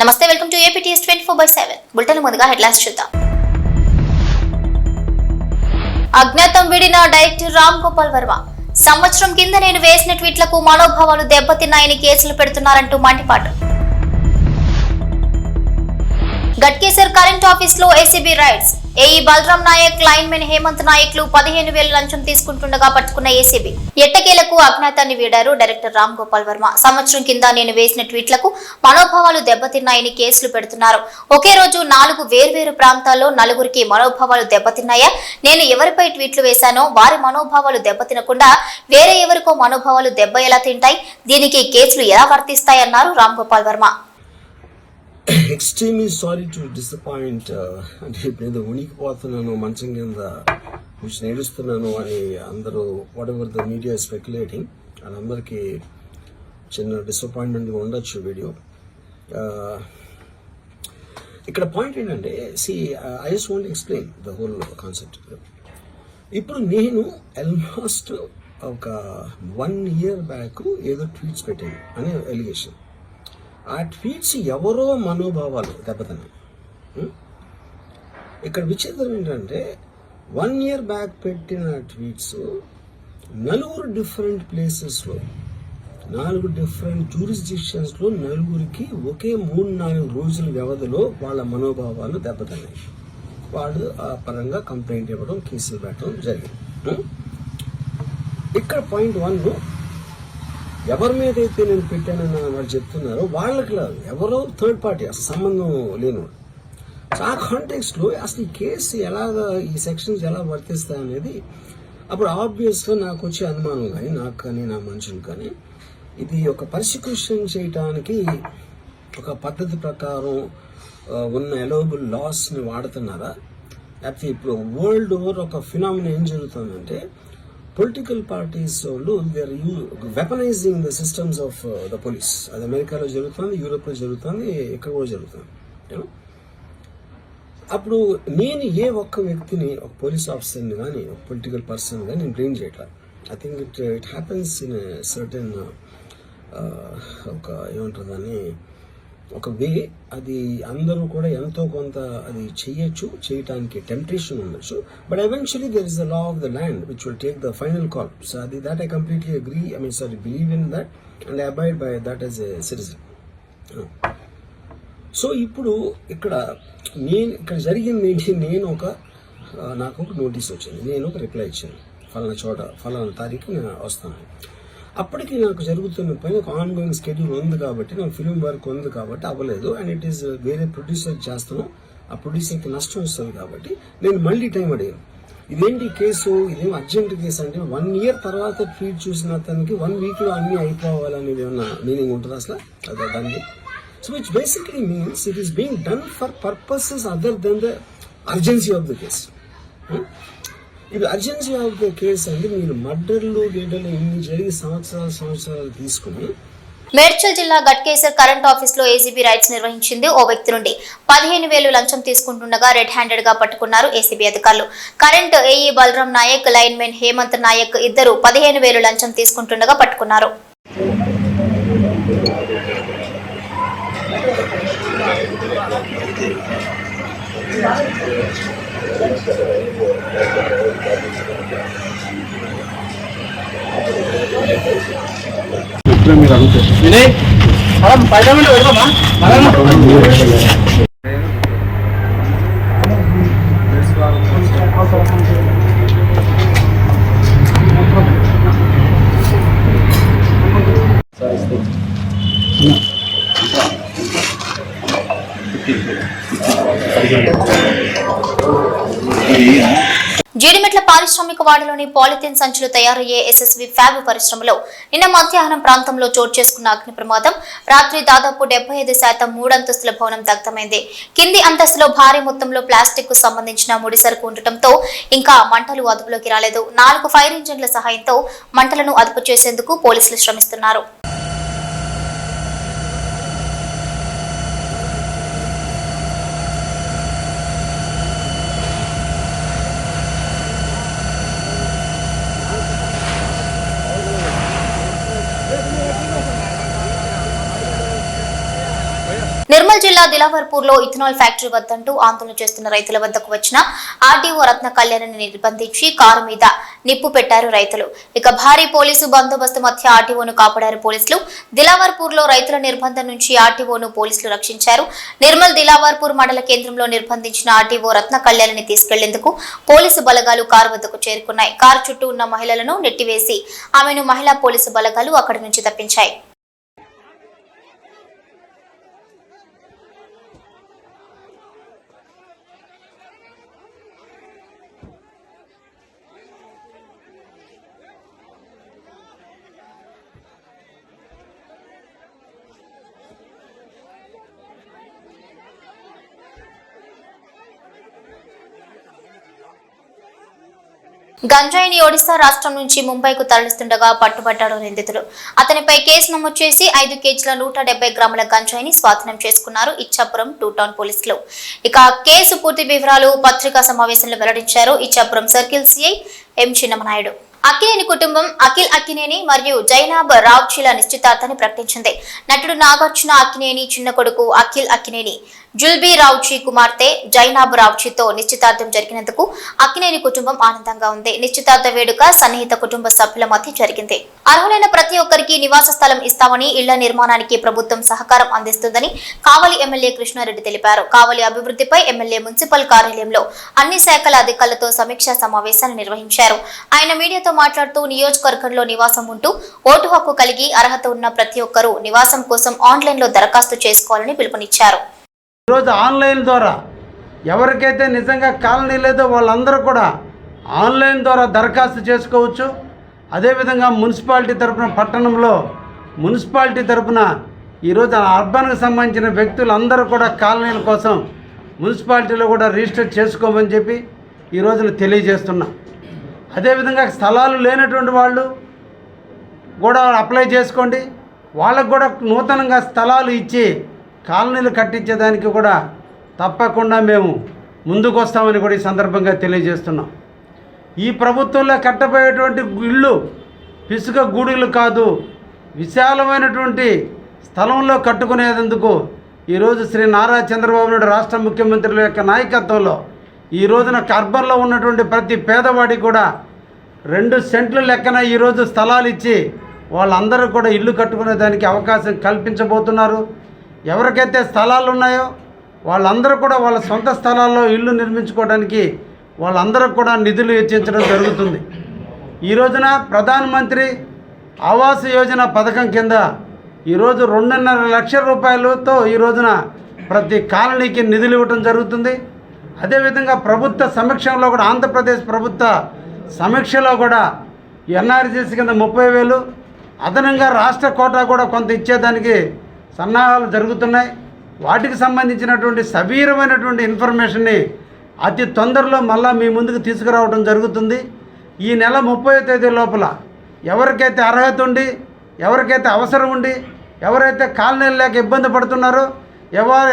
నమస్తే, welcome to APTS 24/7 bulletin. ముందుగా headlines చూద్దాం. అజ్ఞాతం వీడిన డైరెక్టర్ రామ్ గోపాల్ వర్మ. సంవత్సరం కింద నేను వేసిన ట్వీట్లకు మనోభావాలు దెబ్బతిన్నాయని కేసులు పెడుతున్నారంటూ మండిపాటు. గట్కేసర్ కరెంట్ ఆఫీస్ లో ACB raids. AE Balaram Nayak, linemen Hemanth Nayak లు 15,000 లంచం తీసుకుంటుండగా పట్టుకున్న ఏసీబీ. ఎట్టకేలకు అజ్ఞాతాన్ని వీడారు డైరెక్టర్ రామ్ గోపాల్ వర్మ. సంవత్సరం కింద నేను వేసిన ట్వీట్లకు మనోభావాలు దెబ్బతిన్నాయని కేసులు పెడుతున్నారు. ఒకే రోజు 4 వేర్వేరు ప్రాంతాల్లో నలుగురికి మనోభావాలు దెబ్బతిన్నాయా? నేను ఎవరిపై ట్వీట్లు వేశానో వారి మనోభావాలు దెబ్బతినకుండా వేరే ఎవరికో మనోభావాలు దెబ్బ ఎలా తింటాయి? దీనికి కేసులు ఎలా వర్తిస్తాయన్నారు Ram Gopal Varma. Extremely sorry to disappoint. అంటే ఇప్పుడు ఉనికిపోతున్నాను, మంచం కింద నేడుస్తున్నాను అని అందరూ what ever the media speculating, వాళ్ళందరికీ చిన్న డిసప్పాయింట్మెంట్గా ఉండొచ్చు వీడియో. ఇక్కడ పాయింట్ ఏంటంటే, I just want explain the whole concept. ఇప్పుడు నేను ఆల్మోస్ట్ ఒక 1 year బ్యాక్ ఏదో ట్వీట్స్ పెట్టాను అనే ఎలిగేషన్. ఆ ట్వీట్స్ ఎవరో మనోభావాలు దెబ్బతిన్నాయి. ఇక్కడ విచిత్రం ఏంటంటే, 1 year బ్యాక్ పెట్టిన ట్వీట్స్ 4 డిఫరెంట్ ప్లేసెస్లో, 4 డిఫరెంట్ జ్యూరిస్డిక్షన్స్లో నలుగురికి ఒకే 3-4 రోజుల వ్యవధిలో వాళ్ళ మనోభావాలు దెబ్బతిన్నాయి. వాళ్ళు ఆ పరంగా కంప్లైంట్ ఇవ్వడం, కేసులు పెట్టడం జరిగింది. ఇక్కడ పాయింట్ 1, ఎవరి మీద అయితే నేను పెట్టానని వాళ్ళు చెప్తున్నారో వాళ్ళకి లేదు, ఎవరో థర్డ్ పార్టీ, అసలు సంబంధం లేనివాడు. ఆ కాంటెక్స్ట్ లో అసలు ఈ కేసు ఎలాగా, ఈ సెక్షన్స్ ఎలా వర్తిస్తాయి అనేది అప్పుడు ఆబ్వియస్గా నాకు వచ్చే అనుమానం కానీ, నాకు కానీ నా మనుషులు కానీ, ఇది ఒక పర్సిక్యూషన్ చేయటానికి ఒక పద్ధతి ప్రకారం ఉన్న ఎలవబుల్ లాస్ని వాడుతున్నారా, లేకపోతే ఇప్పుడు వరల్డ్ ఓవర్ ఒక ఫినామినా ఏం జరుగుతుందంటే, పొలిటికల్ పార్టీస్ వాళ్ళు they are weaponising the systems of the police. అది అమెరికాలో జరుగుతుంది, యూరోప్లో జరుగుతుంది, ఇక్కడ కూడా జరుగుతుంది. అప్పుడు నేను ఏ ఒక్క వ్యక్తిని, ఒక పోలీస్ ఆఫీసర్ని కానీ, ఒక పొలిటికల్ పర్సన్ కానీ నేను బ్లేమ్ చేయట్లా. I think it happens in certain ఒక ఏమంటారు దాన్ని, ఒక వే. అది అందరూ కూడా ఎంతో కొంత అది చేయటానికి టెంప్టేషన్ ఉండొచ్చు. But eventually there is the law of the land which will take the final call. So అది that I completely agree, believe in that and I abide by that as a citizen. So ఇప్పుడు ఇక్కడ జరిగింది ఏంటి, నాకు ఒక notice వచ్చింది, నేను ఒక రిప్లై ఇచ్చాను, ఫలానా చోట ఫలానా తారీఖు నేను వస్తాను. అప్పటికి నాకు జరుగుతున్న పని ఒక ఆన్గోయింగ్ స్కెడ్యూల్ ఉంది కాబట్టి, నాకు ఫిల్మ్ వర్క్ ఉంది కాబట్టి అవ్వలేదు. అండ్ ఇట్ ఈస్ వేరే ప్రొడ్యూసర్ చేస్తాను, ఆ ప్రొడ్యూసర్కి నష్టం వస్తుంది కాబట్టి నేను మళ్ళీ టైం అడిగాను. ఇదేంటి కేసు, ఇదేం అర్జెంట్ కేసు అంటే, 1 year తర్వాత ట్వీట్ చూసిన అతనికి 1 weekలో అన్నీ అయిపోవాలనేది ఏమన్నా మీనింగ్ ఉంటుంది అసలు అదే దాన్ని? So which basically means it is being done for purposes other than the urgency of the case. ఇది అర్జెన్సీ ఆఫ్ ద కేసు అంటే, మీరు మర్డర్లు గేడర్లు ఇన్ని జరిగి సంవత్సరాలు తీసుకుని. మేడ్చల్ జిల్లా గట్కేసర్ కరెంట్ ఆఫీస్ లో ఏసీబీ రైడ్స్ నిర్వహించింది. ఓ వ్యక్తి నుండి 15,000 లంచం తీసుకుంటుండగా రెడ్ హ్యాండెడ్ గా పట్టుకున్నారు ఏసీబీ అధికారులు. Current AE Balaram Nayak, linemen Hemanth Nayak ఇద్దరు 15,000 లంచం తీసుకుంటుండగా పట్టుకున్నారు. మీరు అడుగుతారు జీడిమెట్ల పారిశ్రామిక వాడలోని పాలిథిన్ సంచులు తయారయ్యే ఎస్ఎస్వి ఫ్యాబ్ పరిశ్రమలో నిన్న మధ్యాహ్నం ప్రాంతంలో చోటు చేసుకున్న అగ్ని ప్రమాదం. రాత్రి దాదాపు 75% 3 అంతస్తుల భవనం దగ్ధమైంది. కింది అంతస్తులో భారీ మొత్తంలో ప్లాస్టిక్ కు సంబంధించిన ముడి సరుకు ఉండటంతో ఇంకా మంటలు అదుపులోకి రాలేదు. 4 ఫైర్ ఇంజన్ల సహాయంతో మంటలను అదుపు చేసేందుకు పోలీసులు శ్రమిస్తున్నారు. నిర్మల్ జిల్లా దిలావర్పూర్లో ఇథనాల్ ఫ్యాక్టరీ వద్దంటూ ఆందోళన చేస్తున్న రైతుల వద్దకు వచ్చిన ఆర్డీఓ రత్న కళ్యాణ్ని నిర్బంధించి కారు మీద నిప్పు పెట్టారు రైతులు. ఇక భారీ పోలీసు బందోబస్తు మధ్య ఆర్టీఓను కాపాడారు పోలీసులు. దిలావర్పూర్లో రైతుల నిర్బంధం నుంచి ఆర్టీఓను పోలీసులు రక్షించారు. నిర్మల్ దిలావర్పూర్ మండల కేంద్రంలో నిర్బంధించిన ఆర్టీఓ రత్న కళ్యాణ్ని తీసుకెళ్లేందుకు పోలీసు బలగాలు కారు వద్దకు చేరుకున్నాయి. కారు చుట్టూ ఉన్న మహిళలను నెట్టివేసి ఆమెను మహిళా పోలీసు బలగాలు అక్కడి నుంచి తప్పించాయి. గంజాయిని ఒడిశా రాష్ట్రం నుంచి ముంబైకు తరలిస్తుండగా పట్టుబడ్డాడు నిందితుడు. అతనిపై కేసు నమోదు చేసి 5 కేజీల 170 గ్రాముల గంజాయిని స్వాధీనం చేసుకున్నారు ఇచ్చాపురం 2 టౌన్ పోలీసులు. ఇక కేసు పూర్తి వివరాలు పత్రికా సమావేశంలో వెల్లడించారు ఇచ్చాపురం సర్కిల్ సిఐ ఎం చిన్నమనాయుడు. అక్కినేని కుటుంబం అఖిల్ అక్కినేని మరియు జైనాబ్ రావ్చీల నిశ్చితార్థాన్ని ప్రకటించింది. నటుడు నాగార్జున అక్కినేని చిన్న కొడుకు అఖిల్ అక్కినేని జుల్బీ రావ్చీ కుమార్తె జైనాబ్ రావ్చీతో నిశ్చితార్థం జరిగినందుకు అక్కినేని కుటుంబం ఆనందంగా ఉంది. నిశ్చితార్థ వేడుక సన్నిహిత కుటుంబ సభ్యుల మధ్య జరిగింది. అర్హులైన ప్రతి ఒక్కరికి నివాస స్థలం ఇస్తామని, ఇళ్ల నిర్మాణానికి ప్రభుత్వం సహకారం అందిస్తుందని కావలి ఎమ్మెల్యే కృష్ణారెడ్డి తెలిపారు. కావలి అభివృద్ధిపై ఎమ్మెల్యే మున్సిపల్ కార్యాలయంలో అన్ని శాఖల అధికారులతో సమీక్షా సమావేశాలు నిర్వహించారు. ఆయన మీడియాతో మాట్లాడుతూ నియోజకవర్గంలో నివాసం ఉంటూ ఓటు హక్కు కలిగి అర్హత ఉన్న ప్రతి ఒక్కరూ నివాసం కోసం ఆన్లైన్లో దరఖాస్తు చేసుకోవాలని పిలుపునిచ్చారు. ఈరోజు ఆన్లైన్ ద్వారా ఎవరికైతే నిజంగా కాలనీ లేదో వాళ్ళందరూ కూడా ఆన్లైన్ ద్వారా దరఖాస్తు చేసుకోవచ్చు. అదేవిధంగా మున్సిపాలిటీ తరఫున పట్టణంలో మున్సిపాలిటీ తరఫున ఈరోజు అర్బన్కి సంబంధించిన వ్యక్తులందరూ కూడా కాలనీల కోసం మున్సిపాలిటీలో కూడా రిజిస్టర్ చేసుకోమని చెప్పి ఈ రోజున తెలియజేస్తున్నాం. అదేవిధంగా స్థలాలు లేనటువంటి వాళ్ళు కూడా అప్లై చేసుకోండి. వాళ్ళకు కూడా నూతనంగా స్థలాలు ఇచ్చి కాలనీలు కట్టించేదానికి కూడా తప్పకుండా మేము ముందుకు వస్తామని కూడా ఈ సందర్భంగా తెలియజేస్తున్నాం. ఈ ప్రభుత్వంలో కట్టబోయేటువంటి ఇళ్ళు పిసుక గూడులు కాదు, విశాలమైనటువంటి స్థలంలో కట్టుకునేందుకు ఈరోజు శ్రీ నారా చంద్రబాబు నాయుడు రాష్ట్ర ముఖ్యమంత్రుల యొక్క నాయకత్వంలో ఈ రోజున అర్బన్లో ఉన్నటువంటి ప్రతి పేదవాడికి కూడా 2 సెంట్ల లెక్కన ఈరోజు స్థలాలు ఇచ్చి వాళ్ళందరూ కూడా ఇల్లు కట్టుకునే దానికి అవకాశం కల్పించబోతున్నారు. ఎవరికైతే స్థలాలు ఉన్నాయో వాళ్ళందరూ కూడా వాళ్ళ సొంత స్థలాల్లో ఇల్లు నిర్మించుకోవడానికి వాళ్ళందరూ కూడా నిధులు వెచ్చించడం జరుగుతుంది. ఈ రోజున ప్రధానమంత్రి ఆవాస్ యోజన పథకం కింద ఈరోజు 2.5 లక్షల రూపాయలతో ఈ రోజున ప్రతి కాలనీకి నిధులు ఇవ్వడం జరుగుతుంది. అదేవిధంగా ప్రభుత్వ సమీక్షలో కూడా ఆంధ్రప్రదేశ్ ప్రభుత్వ సమీక్షలో కూడా ఎన్ఆర్జీసీ కింద 30,000 అదనంగా రాష్ట్ర కోటా కూడా కొంత ఇచ్చేదానికి సన్నాహాలు జరుగుతున్నాయి. వాటికి సంబంధించినటువంటి సవీరమైనటువంటి ఇన్ఫర్మేషన్ని అతి తొందరలో మళ్ళా మీ ముందుకు తీసుకురావడం జరుగుతుంది. ఈ నెల 30వ తేదీ లోపల ఎవరికైతే అర్హత ఉండి, ఎవరికైతే అవసరం ఉండి, ఎవరైతే కాలనీలు లేక ఇబ్బంది పడుతున్నారో,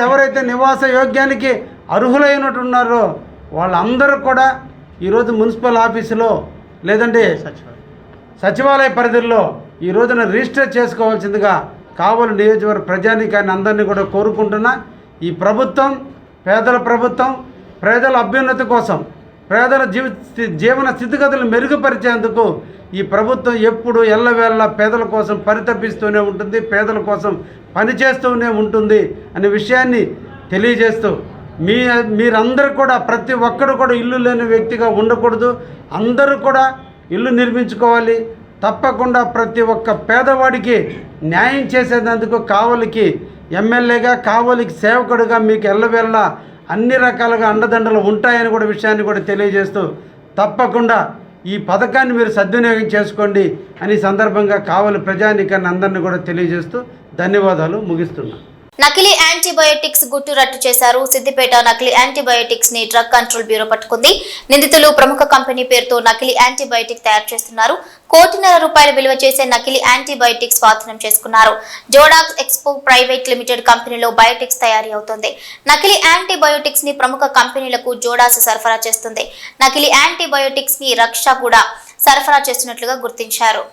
ఎవరైతే నివాస యోగ్యానికి అర్హులైనట్టున్నారో వాళ్ళందరూ కూడా ఈరోజు మున్సిపల్ ఆఫీసులో లేదంటే సచివాలయ పరిధిలో ఈ రోజున రిజిస్టర్ చేసుకోవాల్సిందిగా కావలి నియోజకవర్గ ప్రజానీకాన్ని అందరినీ కూడా కోరుకుంటున్నా. ఈ ప్రభుత్వం పేదల ప్రభుత్వం, పేదల అభ్యున్నతి కోసం, పేదల జీవన స్థితిగతులు మెరుగుపరిచేందుకు ఈ ప్రభుత్వం ఎప్పుడు ఎల్లవేళ పేదల కోసం పరితపిస్తూనే ఉంటుంది, పేదల కోసం పనిచేస్తూనే ఉంటుంది అనే విషయాన్ని తెలియజేస్తూ మీరందరూ కూడా ప్రతి ఒక్కరు కూడా ఇల్లు లేని వ్యక్తిగా ఉండకూడదు. అందరూ కూడా ఇల్లు నిర్మించుకోవాలి. తప్పకుండా ప్రతి ఒక్క పేదవాడికి న్యాయం చేసేందుకు కావలికి ఎమ్మెల్యేగా, కావలికి సేవకుడిగా మీకు ఎల్లవేళ అన్ని రకాలుగా అండదండలు ఉంటాయని కూడా విషయాన్ని కూడా తెలియజేస్తూ తప్పకుండా ఈ పథకాన్ని మీరు సద్వినియోగం చేసుకోండి అని సందర్భంగా కావలి ప్రజానీకాన్ని అందరినీ కూడా తెలియజేస్తూ ధన్యవాదాలు ముగిస్తున్నాను. నకిలీ యాంటీబయోటిక్స్ గుట్టు రట్టు చేశారు. సిద్దిపేట నకిలీ యాంటీబయోటిక్స్ ని డ్రగ్ కంట్రోల్ బ్యూరో పట్టుకుంది. నిందితులు ప్రముఖ కంపెనీ పేరుతో నకిలీ యాంటీబయోటిక్ తయారు చేస్తున్నారు. 1.5 కోట్ల విలువ చేసే నకిలీ యాంటీబయోటిక్స్ స్వాధీనం చేసుకున్నారు. జోడాక్స్ ఎక్స్పో ప్రైవేట్ లిమిటెడ్ కంపెనీలో బయోటిక్స్ తయారీ అవుతుంది. నకిలీ యాంటీబయోటిక్స్ ని ప్రముఖ కంపెనీలకు జోడాస్ సరఫరా చేస్తుంది. నకిలీ యాంటీబయోటిక్స్ ని రక్ష కూడా సరఫరా చేస్తున్నట్లుగా గుర్తించారు.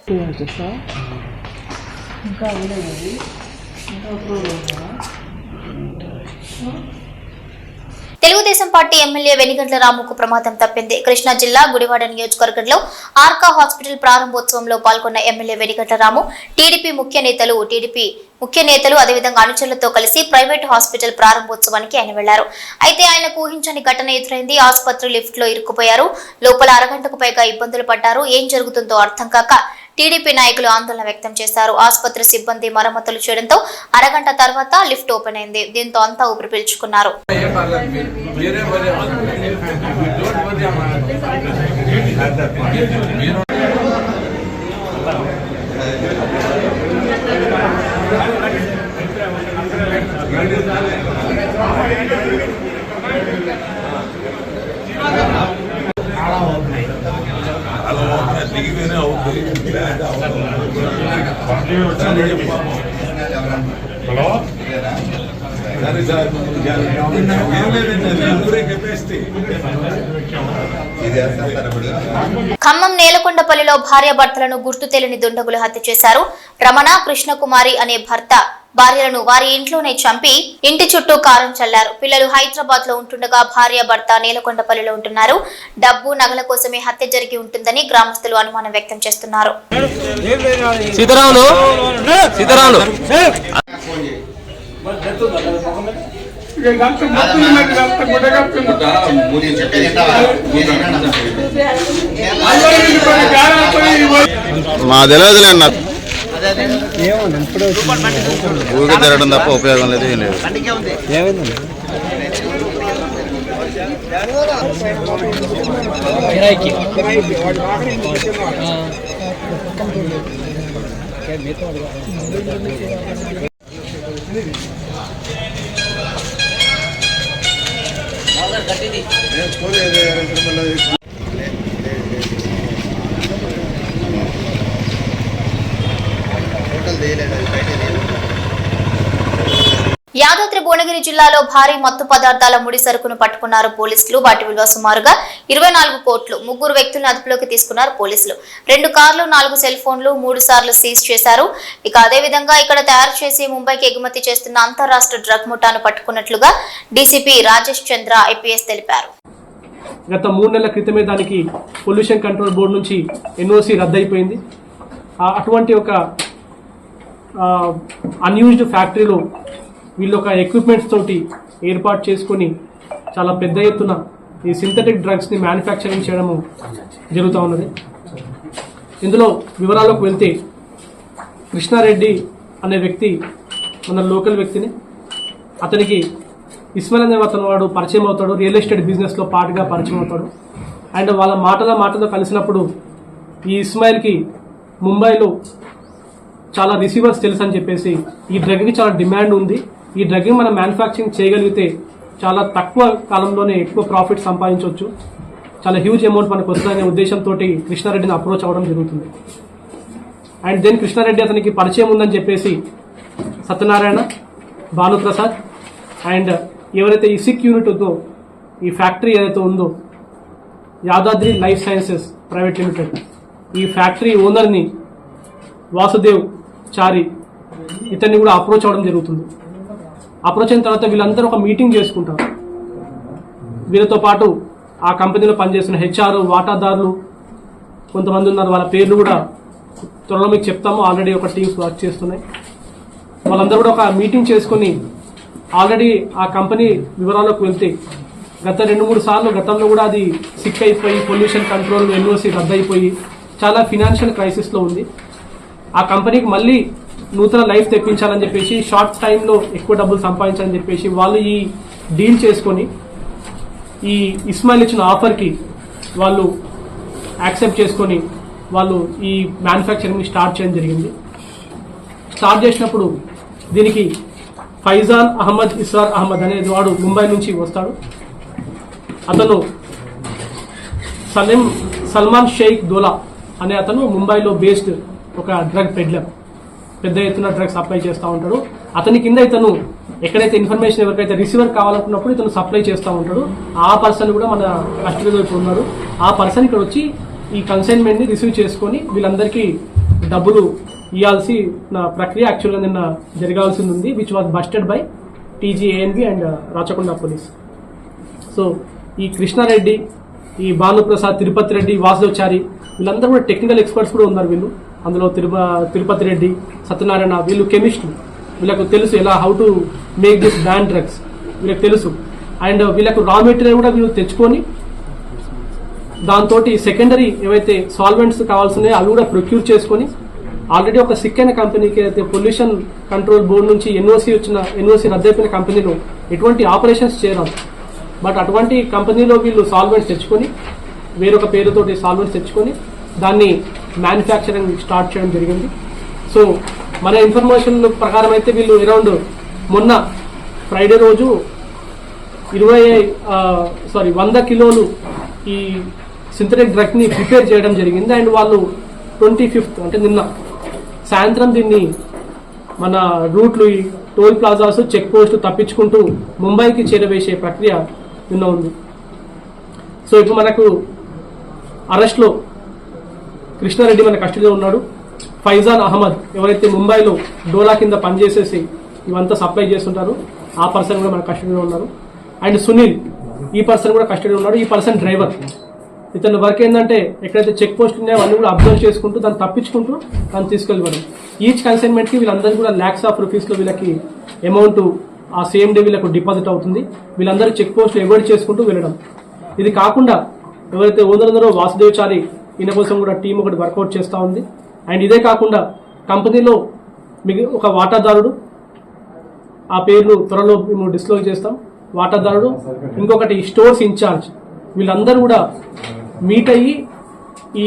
తెలుగుదేశం పార్టీ ఎమ్మెల్యే వెనిగండ్ల రాముకు ప్రమాదం తప్పింది. కృష్ణా జిల్లా గుడివాడ నియోజకవర్గంలో ఆర్కా హాస్పిటల్ ప్రారంభోత్సవంలో పాల్గొన్న ఎమ్మెల్యే వెనిగండ్ల రాము టీడీపీ ముఖ్య నేతలు అదేవిధంగా అనుచరులతో కలిసి ప్రైవేట్ హాస్పిటల్ ప్రారంభోత్సవానికి ఆయన వెళ్లారు. అయితే ఆయనకు ఊహించని ఘటన ఎదురైంది. ఆసుపత్రి లిఫ్ట్ లో ఇరుక్కుపోయారు. లోపల అరగంటకు పైగా ఇబ్బందులు పడ్డారు. ఏం జరుగుతుందో అర్థం కాక టీడీపీ నాయకులు ఆందోళన వ్యక్తం చేశారు. ఆసుపత్రి సిబ్బంది మరమ్మతులు చేయడంతో అరగంట తర్వాత లిఫ్ట్ ఓపెన్ అయింది. దీంతో అంతా ఊపిరి పీల్చుకున్నారు. ఖమ్మం నేలకొండపల్లిలో భార్యాభర్తలను గుర్తు తెలియని దుండగులు హత్య చేశారు. రమణ, కృష్ణకుమారి అనే భర్త భార్యలను వారి ఇంట్లోనే చంపి ఇంటి చుట్టూ కారం చల్లారు. పిల్లలు హైదరాబాద్ లో ఉంటుండగా భార్యాభర్త నేలకొండపల్లిలో ఉంటున్నారు. డబ్బు, నగల కోసమే హత్య జరిగి ఉంటుందని గ్రామస్తులు అనుమానం వ్యక్తం చేస్తున్నారు. మా తెలియదులే అన్న, ఊరికే తిరగడం తప్ప ఉపయోగం లేదు, ఏం లేదు. యాదాద్రి భువనగిరి జిల్లాలో భారీ మత్తు పదార్థాల ముడి సరుకును పట్టుకున్నారు పోలీసులు. వాటి విలువ సుమారుగా 24 కోట్లు. 3 వ్యక్తులను అదుపులోకి తీసుకున్నారు పోలీసులు. 2 కార్లు, 4 సెల్ ఫోన్లు 3 సార్లు సీజ్ చేశారు. ఇక అదేవిధంగా ఇక్కడ తయారు చేసి ముంబైకి ఎగుమతి చేస్తున్న అంతర్రాష్ట్ర డ్రగ్ ముఠాను పట్టుకున్నట్లుగా డీసీపీ రాజేష్ చంద్ర ఐపీఎస్ తెలిపారు. గత 3 నెలల క్రితమే దానికి పొల్యూషన్ కంట్రోల్ బోర్డు నుంచి ఎన్ఓసి రద్దయిపోయింది. అటువంటి ఒక అన్యూజ్డ్ ఫ్యాక్టరీలో వీళ్ళు ఒక ఎక్విప్మెంట్స్ తోటి ఏర్పాటు చేసుకొని చాలా పెద్ద ఎత్తున ఈ సింథటిక్ డ్రగ్స్ని మ్యానుఫ్యాక్చరింగ్ చేయడము జరుగుతూ ఉన్నది. ఇందులో వివరాలకు వెళ్తే కృష్ణారెడ్డి అనే వ్యక్తి మన లోకల్ వ్యక్తిని, అతనికి ఇస్మాయిల్ అనే అతను వాడు పరిచయం అవుతాడు. రియల్ ఎస్టేట్ బిజినెస్లో పార్ట్గా పరిచయం అవుతాడు. అండ్ వాళ్ళ మాటలో కలిసినప్పుడు ఈ ఇస్మాయిల్కి ముంబైలో చాలా రిసీవర్స్ తెలుసు అని చెప్పేసి ఈ డ్రగ్కి చాలా డిమాండ్ ఉంది, ఈ డ్రగ్ని మనం మ్యానుఫ్యాక్చరింగ్ చేయగలిగితే చాలా తక్కువ కాలంలోనే ఎక్కువ ప్రాఫిట్ సంపాదించవచ్చు, చాలా హ్యూజ్ అమౌంట్ మనకు వస్తుందనే ఉద్దేశంతో కృష్ణారెడ్డిని అప్రోచ్ అవ్వడం జరుగుతుంది. అండ్ దెన్ కృష్ణారెడ్డి అతనికి పరిచయం ఉందని చెప్పేసి సత్యనారాయణ, భానుప్రసాద్ అండ్ ఎవరైతే ఈ సిక్ యూనిట్ ఉందో, ఈ ఫ్యాక్టరీ ఏదైతే ఉందో Yadadri life sciences private limited, ఈ ఫ్యాక్టరీ ఓనర్ని వాసుదేవ్ చారి ఇతన్ని కూడా అప్రోచ్ అవ్వడం జరుగుతుంది. అప్రోచ్ అయిన తర్వాత వీళ్ళందరూ ఒక మీటింగ్ చేసుకుంటారు. వీళ్ళతో పాటు ఆ కంపెనీలో పనిచేస్తున్న హెచ్ఆర్, వాటాదారులు కొంతమంది ఉన్నారు. వాళ్ళ పేర్లు కూడా త్వరలో మీకు చెప్తాము. ఆల్రెడీ ఒక టీమ్స్ వర్క్ చేస్తున్నాయి. వాళ్ళందరూ కూడా ఒక మీటింగ్ చేసుకొని ఆల్రెడీ ఆ కంపెనీ వివరాల్లోకి వెళ్తే గత 2-3 సార్లు గతంలో కూడా అది సిక్ అయిపోయి పొల్యూషన్ కంట్రోల్ ఎన్ఓసి రద్దయిపోయి చాలా ఫినాన్షియల్ క్రైసిస్లో ఉంది. ఆ కంపెనీకి మళ్ళీ నూతన లైఫ్ తెప్పించాలని చెప్పేసి, షార్ట్ టైంలో ఎక్కువ డబ్బులు సంపాదించాలని చెప్పేసి వాళ్ళు ఈ డీల్ చేసుకొని ఈ ఇస్మాయిల్ ఇచ్చిన ఆఫర్కి వాళ్ళు యాక్సెప్ట్ చేసుకొని వాళ్ళు ఈ మ్యానుఫ్యాక్చరింగ్ని స్టార్ట్ చేయడం జరిగింది. స్టార్ట్ చేసినప్పుడు దీనికి ఫైజాన్ అహ్మద్ ఇస్రార్ అహ్మద్ అనేది వాడు ముంబై నుంచి వస్తాడు. అతను సల్మాన్ షేక్ దోలా అనే అతను ముంబైలో బేస్డ్ ఒక డ్రగ్ పెడ్లర్, పెద్ద ఎత్తున డ్రగ్ సప్లై చేస్తూ ఉంటాడు. అతని కింద ఇతను ఎక్కడైతే ఇన్ఫర్మేషన్ ఎవరికైతే రిసీవర్ కావాలనుకున్నప్పుడు ఇతను సప్లై చేస్తూ ఉంటాడు. ఆ పర్సన్ కూడా మన కస్టడీలో ఇప్పుడు ఉన్నాడు. ఆ పర్సన్ ఇక్కడ వచ్చి ఈ కన్సైన్మెంట్ని రిసీవ్ చేసుకొని వీళ్ళందరికీ డబ్బులు ఇవ్వాల్సిన ప్రక్రియ యాక్చువల్గా నిన్న జరగాల్సింది ఉంది, which was busted by TGANB and Rachakonda police. So ఈ కృష్ణారెడ్డి, ఈ భానుప్రసాద్, తిరుపతి రెడ్డి, వాసుదేవచారి వీళ్ళందరూ కూడా టెక్నికల్ ఎక్స్పర్ట్స్ కూడా ఉన్నారు వీళ్ళు. అందులో తిరుపతి రెడ్డి, సత్యనారాయణ వీళ్ళు కెమిస్టులు. వీళ్ళకు తెలుసు ఎలా how to make this ban drugs వీళ్ళకి తెలుసు. అండ్ వీళ్ళకు రా మెటీరియల్ కూడా వీళ్ళు తెచ్చుకొని దాంతో సెకండరీ ఏవైతే సాల్వెంట్స్ కావాల్సినాయో అవి కూడా ప్రొక్యూర్ చేసుకొని ఆల్రెడీ ఒక సిక్ అయిన కంపెనీకి అయితే పొల్యూషన్ కంట్రోల్ బోర్డు నుంచి ఎన్ఓసి రద్దయిపోయిన కంపెనీలో ఎటువంటి ఆపరేషన్స్ చేయరాదు. బట్ అటువంటి కంపెనీలో వీళ్ళు సాల్వెంట్స్ తెచ్చుకొని వేరొక పేరుతోటి సాల్వెంట్స్ తెచ్చుకొని దాన్ని మ్యానుఫ్యాక్చరింగ్ స్టార్ట్ చేయడం జరిగింది. సో మన ఇన్ఫర్మేషన్ ప్రకారం అయితే వీళ్ళు అరౌండ్ మొన్న ఫ్రైడే రోజు 100 కిలోలు ఈ సింథటిక్ డ్రగ్ని ప్రిపేర్ చేయడం జరిగింది. అండ్ వాళ్ళు 25th అంటే నిన్న సాయంత్రం దీన్ని మన రూట్లు, ఈ టోల్ ప్లాజాస్, చెక్ పోస్ట్ తప్పించుకుంటూ ముంబైకి చేరవేసే ప్రక్రియ నిన్న ఉంది. సో ఇప్పుడు మనకు అరెస్ట్లో కృష్ణారెడ్డి మన కస్టడీలో ఉన్నాడు. ఫైజాన్ అహ్మద్ ఎవరైతే ముంబైలో డోలా కింద పనిచేసేసి ఇవంతా సప్లై చేస్తుంటారు ఆ పర్సన్ కూడా మన కస్టడీలో ఉన్నారు. అండ్ సునీల్ ఈ పర్సన్ కూడా కస్టడీలో ఉన్నాడు. ఈ పర్సన్ డ్రైవర్. ఇతని వర్క్ ఏంటంటే ఎక్కడైతే చెక్ పోస్ట్ ఉన్నాయో అన్నీ కూడా అబ్జర్వ్ చేసుకుంటూ దాన్ని తప్పించుకుంటూ దాన్ని తీసుకెళ్ళిపోవడం. ఈచ్ కన్సైన్మెంట్కి వీళ్ళందరూ కూడా lakhs of rupees వీళ్ళకి అమౌంట్ ఆ సేమ్ డే వీళ్ళకు డిపాజిట్ అవుతుంది. వీళ్ళందరూ చెక్ పోస్ట్ అవాయిడ్ చేసుకుంటూ వెళ్ళడం. ఇది కాకుండా ఎవరైతే ఓనర్ వాసుదేవచారి ఈయన కోసం కూడా టీం ఒకటి వర్కౌట్ చేస్తూ ఉంది. అండ్ ఇదే కాకుండా కంపెనీలో ఒక వాటాదారుడు, ఆ పేరును త్వరలో మేము డిస్క్లోజ్ చేస్తాం, వాటాదారుడు, ఇంకొకటి స్టోర్స్ ఇన్ఛార్జ్, వీళ్ళందరూ కూడా మీట్ అయ్యి ఈ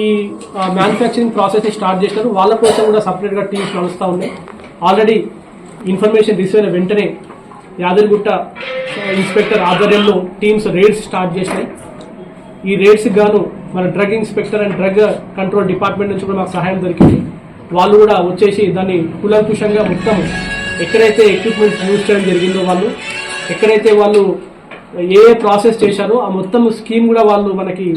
మ్యానుఫ్యాక్చరింగ్ ప్రాసెస్ని స్టార్ట్ చేసినారు. వాళ్ళ కోసం కూడా సపరేట్గా టీమ్స్ నడుస్తూ ఉన్నాయి. ఆల్రెడీ ఇన్ఫర్మేషన్ రిసీవ్ అయిన వెంటనే యాదగిరిగుట్ట ఇన్స్పెక్టర్ ఆధ్వర్యంలో టీమ్స్ రేడ్స్ స్టార్ట్ చేసినాయి. ఈ రేడ్స్కి గాను మన drug inspector and drug control department నుంచి కూడా మాకు సహాయం దొరికింది. వాళ్ళు కూడా వచ్చేసి దాన్ని కూలంకుషంగా మొత్తం ఎక్కడైతే ఎక్విప్మెంట్స్ యూజ్ చేయడం జరిగిందో, వాళ్ళు ఎక్కడైతే వాళ్ళు ఏ ప్రాసెస్ చేశారో ఆ మొత్తం స్కీమ్ కూడా వాళ్ళు మనకి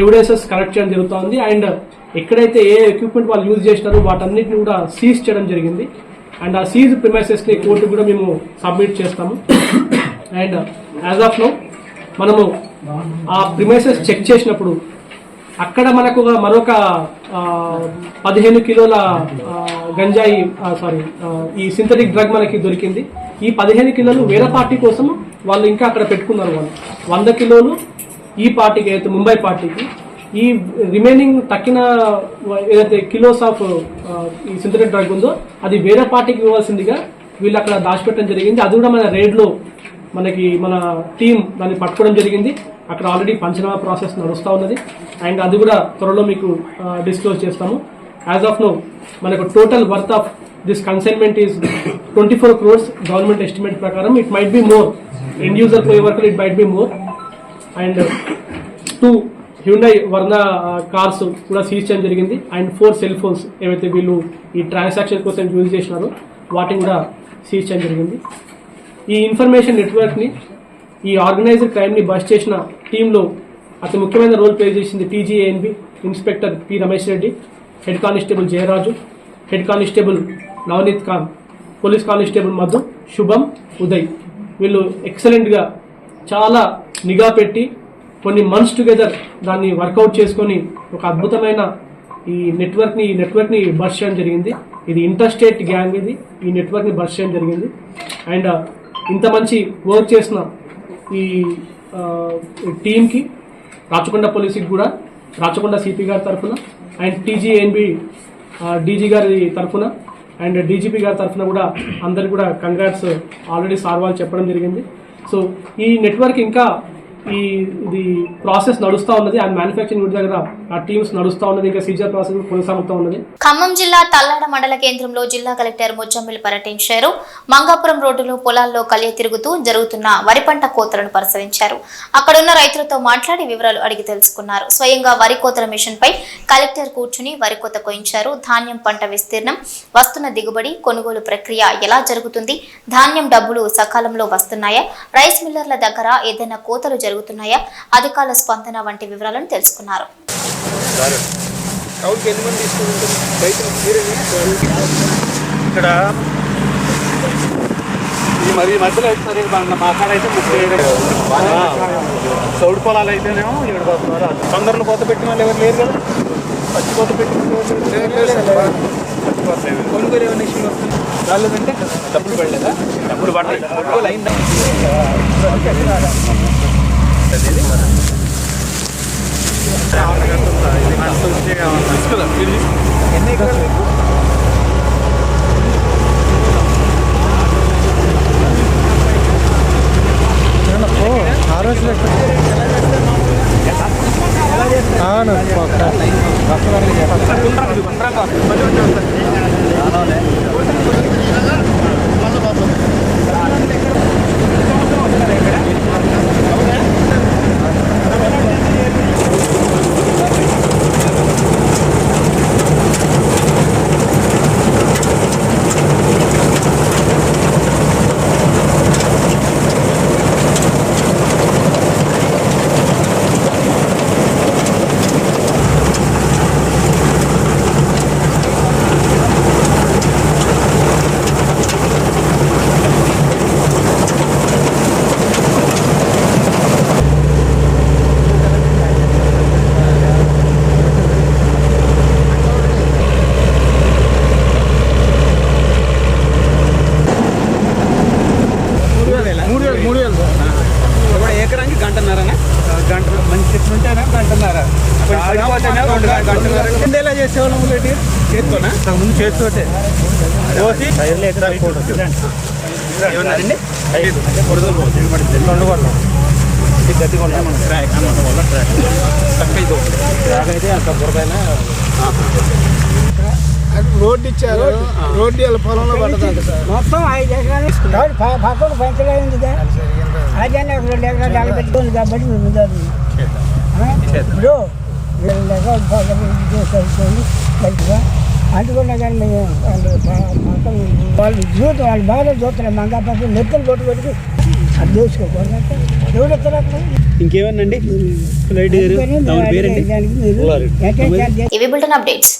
ఎవిడెన్సెస్ కలెక్ట్ చేయడం జరుగుతుంది. అండ్ ఎక్కడైతే ఏ ఎక్విప్మెంట్ వాళ్ళు యూజ్ చేసినారో వాటన్నిటిని కూడా సీజ్ చేయడం జరిగింది. అండ్ ఆ సీజ్ ప్రిమైసెస్ని కోర్టు కూడా మేము సబ్మిట్ చేస్తాము. అండ్ యాజ్ ఆఫ్ నౌ మనము ఆ ప్రిమైసెస్ చెక్ చేసినప్పుడు అక్కడ మనకు మరొక 15 కిలోల గంజాయి ఈ సింథటిక్ డ్రగ్ మనకి దొరికింది. ఈ 15 కిలోలు వేరే పార్టీ కోసం వాళ్ళు ఇంకా అక్కడ పెట్టుకున్నారు. వాళ్ళు 100 కిలోలు ఈ పార్టీకి అయితే ముంబై పార్టీకి, ఈ రిమైనింగ్ తక్కిన ఏదైతే కిలోస్ ఆఫ్ ఈ సింథటిక్ డ్రగ్ ఉందో అది వేరే పార్టీకి ఇవ్వాల్సిందిగా వీళ్ళు అక్కడ దాచిపెట్టడం జరిగింది. అది కూడా మన రేడ్లో మన టీం దాన్ని పట్టుకోవడం జరిగింది. అక్కడ ఆల్రెడీ పంచనామా ప్రాసెస్ నడుస్తూ ఉన్నది. అండ్ అది కూడా త్వరలో మీకు డిస్క్లోజ్ చేస్తాము. యాజ్ ఆఫ్ నో మనకు total worth of this consignment is 24 crores government estimate ప్రకారం. It might be more, end user పోయే వరకు it might be more. And 2 Hyundai Verna cars కూడా సీజ్ చేయడం జరిగింది. అండ్ 4 సెల్ ఫోన్స్ ఏవైతే వీళ్ళు ఈ ట్రాన్సాక్షన్ కోసం యూజ్ చేసినారో వాటిని కూడా సీజ్ చేయడం జరిగింది. ఈ ఇన్ఫర్మేషన్ నెట్వర్క్ని, ఈ ఆర్గనైజ్డ్ క్రైమ్ని బస్ట్ చేసిన టీంలో అతి ముఖ్యమైన రోల్ ప్లే చేసింది TGANB inspector P Ramesh Reddy, head constable Jayaraju, head constable Navneet Khan, police constable Madhu, Shubham, Uday. వీళ్ళు ఎక్సలెంట్గా చాలా నిఘా పెట్టి కొన్ని మంత్స్ టుగెదర్ దాన్ని వర్కౌట్ చేసుకొని ఒక అద్భుతమైన ఈ నెట్వర్క్ని బస్ట్ చేయడం జరిగింది. ఇది ఇంటర్స్టేట్ గ్యాంగ్. ఈ నెట్వర్క్ని బస్ట్ చేయడం జరిగింది. అండ్ ఇంత మంచి వర్క్ చేసిన ఈ టీంకి రాచకొండ పోలీసుకి కూడా, రాచకొండ సిపి గారి తరఫున అండ్ టీజీఎన్బి డీజీ గారి తరఫున అండ్ డీజీపీ గారి తరఫున కూడా అందరికి కూడా కంగ్రాట్స్ ఆల్రెడీ సార్ వాళ్ళు చెప్పడం జరిగింది. సో ఈ నెట్వర్క్ ఇంకా ఇది ప్రాసెస్ నడుస్తూ ఉన్నది. ఆ మ్యానుఫ్యాక్చరింగ్ యూనిట్ దగ్గర ఆ టీమ్స్ నడుస్తూ ఉన్నది. ఇంకా సీజర్ ప్రాసెస్ కొనసాగుతూ ఉన్నది. ఖమ్మం జిల్లా తల్లాడ మండల కేంద్రంలో జిల్లా కలెక్టర్ ముజమ్మిల్ పర్యటించారు. మంగాపురం రోడ్డులో పొలాల్లో కలియ తిరుగుతూ జరుగుతున్న వరి పంట కోతలను పరిశీలించారు. అక్కడున్న రైతులతో మాట్లాడి వివరాలు అడిగి తెలుసుకున్నారు. స్వయంగా వరి కోతల మిషన్ పై కలెక్టర్ కూర్చుని వరి కోత కోయించారు. ధాన్యం పంట విస్తీర్ణం, వస్తున్న దిగుబడి, కొనుగోలు ప్రక్రియ ఎలా జరుగుతుంది, ధాన్యం డబ్బులు సకాలంలో వస్తున్నాయా, రైస్ మిల్లర్ల దగ్గర ఏదైనా కోతలు జరుగుతున్నాయా, అధికారుల స్పందన వంటి వివరాలను తెలుసుకున్నారు. ఇక్కడ మరి ఈ మధ్యలో అయితే సరే మా కాడ అయితే 30 చౌడు పొలాలు అయితేనేమో 7 పోతున్నారు. తొందరలో కొత్త పెట్టిన వాళ్ళు ఎవరు లేరు కదా. పచ్చి కొత్త పెట్టిన కొనుగోలు ఏమైనా ఇష్యూ వస్తుంది రాలేదంటే డబ్బులు పడలేదా? డబ్బులు పడలేదు. కొనుగోలు అయిందా? ఎన్ని ఎకరాలు? ఎకరానికి గంటన్నరనా? గంట మంచి చెట్లు ఉంటేనా గంటన్నర. ఎలా చేసేవాళ్ళం చేత్తోనా? ముందు చేతితోటే కోసి ఏమన్నారండి? గట్టి కొట్టాలి మనం ట్రాక్ అన్నమాట వల్ల ట్రాక్ తక్కువ ట్రాక్ అయితే అంత బురదైనా రోడ్డు ఇచ్చారు. రోడ్డు వాళ్ళ పొలంలో పడుతుంది సార్. మొత్తం 5 ఎకరాలు పక్కకు పెంచలేదు. అదే 2 ఎకరాలు పెట్టుకోండి కాబట్టి మేము ఇప్పుడు 2 ఎకరాలు గట్టిగా అందుకున్నా కానీ మేము వాళ్ళు చూస్తే వాళ్ళు బాగా చూస్తున్నారు. మంగా పక్కన నెత్తలు కొట్టు పెట్టి అది చేసుకోకూడదు. ఎవరు ఎత్తారు? ఇంకేమనండి? ఇవి బులెటిన్ అప్డేట్స్.